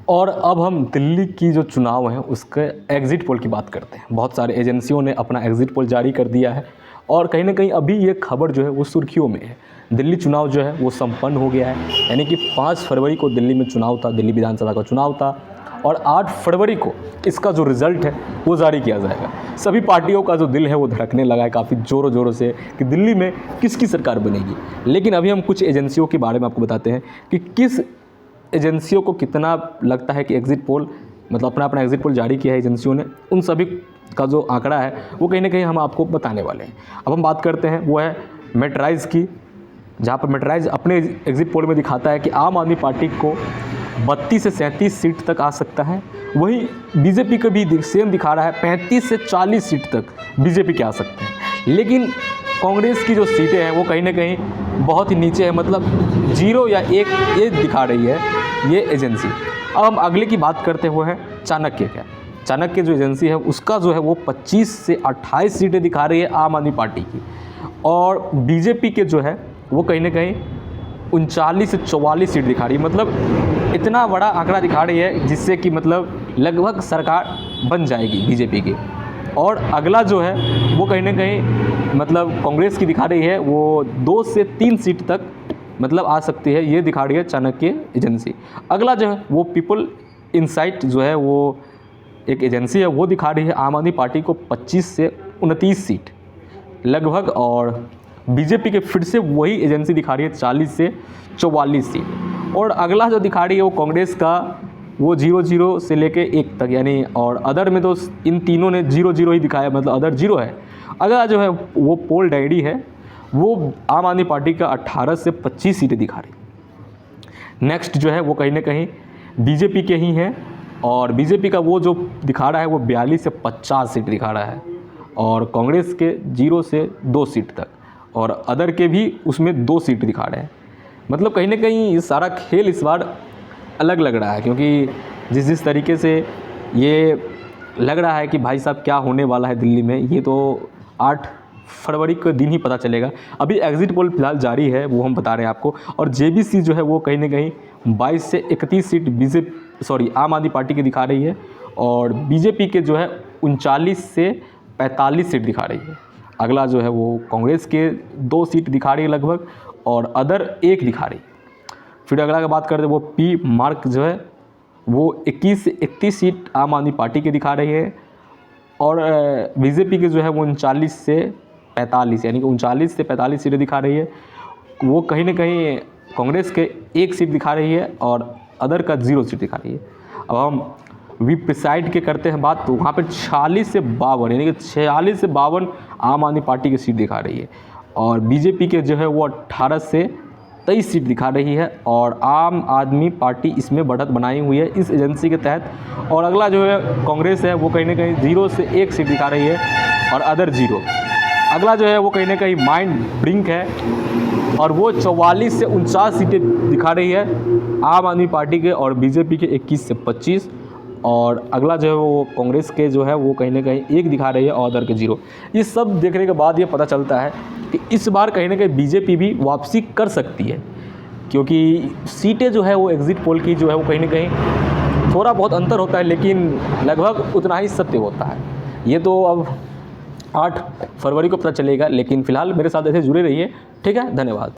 और अब हम दिल्ली की जो चुनाव है उसके एग्ज़िट पोल की बात करते हैं। बहुत सारे एजेंसियों ने अपना एग्ज़िट पोल जारी कर दिया है और कहीं ना कहीं अभी ये खबर जो है वो सुर्खियों में है। दिल्ली चुनाव जो है वो संपन्न हो गया है, यानी कि 5 फरवरी को दिल्ली में चुनाव था, दिल्ली विधानसभा का चुनाव था और 8 फरवरी को इसका जो रिज़ल्ट है वो जारी किया जाएगा। सभी पार्टियों का जो दिल है वो धड़कने लगा है काफ़ी ज़ोरों ज़ोरों से कि दिल्ली में किसकी सरकार बनेगी। लेकिन अभी हम कुछ एजेंसियों के बारे में आपको बताते हैं कि किस एजेंसियों को कितना लगता है कि एग्ज़िट पोल मतलब अपना एग्ज़िट पोल जारी किया है एजेंसियों ने, उन सभी का जो आंकड़ा है वो कहीं ना कहीं हम आपको बताने वाले हैं। अब हम बात करते हैं वो है मेटराइज़ की, जहाँ पर मेटराइज़ अपने एग्ज़िट पोल में दिखाता है कि आम आदमी पार्टी को 32 से 37 सीट तक आ सकता है। वहीं बीजेपी का भी सेम दिखा रहा है 35 से 40 सीट तक बीजेपी के आ सकते हैं। लेकिन कांग्रेस की जो सीटें हैं वो कहीं ना कहीं बहुत ही नीचे है, मतलब 0 या 1 ये दिखा रही है ये एजेंसी। अब हम अगले की बात करते हुए हैं चाणक्य का। चाणक्य जो एजेंसी है उसका जो है वो 25 से 28 सीटें दिखा रही है आम आदमी पार्टी की, और बीजेपी के जो है वो कहीं ना कहीं 39 से 44 सीट दिखा रही है। मतलब इतना बड़ा आंकड़ा दिखा रही है जिससे कि मतलब लगभग सरकार बन जाएगी बीजेपी की। और अगला जो है वो कहीं ना कहीं मतलब कांग्रेस की दिखा रही है वो 2 से 3 सीट तक मतलब आ सकती है, ये दिखा रही है चाणक्य एजेंसी। अगला जो है वो पीपल इनसाइट जो है वो एक एजेंसी है, वो दिखा रही है आम आदमी पार्टी को 25 से 29 सीट लगभग, और बीजेपी के फिर से वही एजेंसी दिखा रही है 40 से 44 सीट। और अगला जो दिखा रही है वो कांग्रेस का वो 0 से लेके 1 तक, यानी और अदर में तो इन तीनों ने 0 ही दिखाया, मतलब अदर 0 है। अगला जो है वो पोल डायरी है, वो आम आदमी पार्टी का 18 से 25 सीटें दिखा रही। नेक्स्ट जो है वो कहीं ना कहीं बीजेपी के ही हैं, और बीजेपी का वो जो दिखा रहा है वो 42 से 50 सीट दिखा रहा है, और कांग्रेस के 0 से 2 सीट तक, और अदर के भी उसमें 2 सीट दिखा रहे हैं। मतलब कहीं ना कहीं ये सारा खेल इस बार अलग लग रहा है, क्योंकि जिस तरीके से ये लग रहा है कि भाई साहब क्या होने वाला है दिल्ली में, ये तो 8 फरवरी के दिन ही पता चलेगा। अभी एग्ज़िट पोल फिलहाल जारी है, वो हम बता रहे हैं आपको। और जेबीसी जो है वो कहीं ना कहीं 22 से 31 सीट आम आदमी पार्टी की दिखा रही है, और बीजेपी के जो है 39 से 45 सीट दिखा रही है। अगला जो है वो कांग्रेस के 2 सीट दिखा रही है लगभग, और अदर 1 दिखा रही है। फिर अगला की बात करते हैं वो पी मार्क जो है वो 21 से 31 सीट आम आदमी पार्टी की दिखा रही है, और बीजेपी के जो है वो 39 से 45 यानी कि 39 से 45 सीटें दिखा रही है। वो कहीं ना कहीं कांग्रेस के 1 सीट दिखा रही है, और अदर का 0 सीट दिखा रही है। अब हम वी प्रिसाइड के करते हैं बात, तो वहाँ पर 46 से 52 यानी कि 46 से 52 आम आदमी पार्टी की सीट दिखा रही है, और बीजेपी के जो है वो 18 से 23 सीट दिखा रही है, और आम आदमी पार्टी इसमें बढ़त बनाई हुई है इस एजेंसी के तहत। और अगला जो है कांग्रेस है वो कहीं ना कहीं 0 से 1 सीट दिखा रही है, और अदर 0। अगला जो है वो कहीं ना कहीं माइंड ब्रिंक है, और वो 44 से 49 सीटें दिखा रही है आम आदमी पार्टी के, और बीजेपी के 21 से 25। और अगला जो है वो कांग्रेस के जो है वो कहीं ना कहीं 1 दिखा रही है, और अदर के 0। ये सब देखने के बाद ये पता चलता है कि इस बार कहीं ना कहीं बीजेपी भी वापसी कर सकती है, क्योंकि सीटें जो है वो एग्ज़िट पोल की जो है वो कहीं ना कहीं थोड़ा बहुत अंतर होता है, लेकिन लगभग उतना ही सत्य होता है। ये तो अब 8 फरवरी को पता चलेगा, लेकिन फ़िलहाल मेरे साथ ऐसे जुड़े रहिए। ठीक है, धन्यवाद।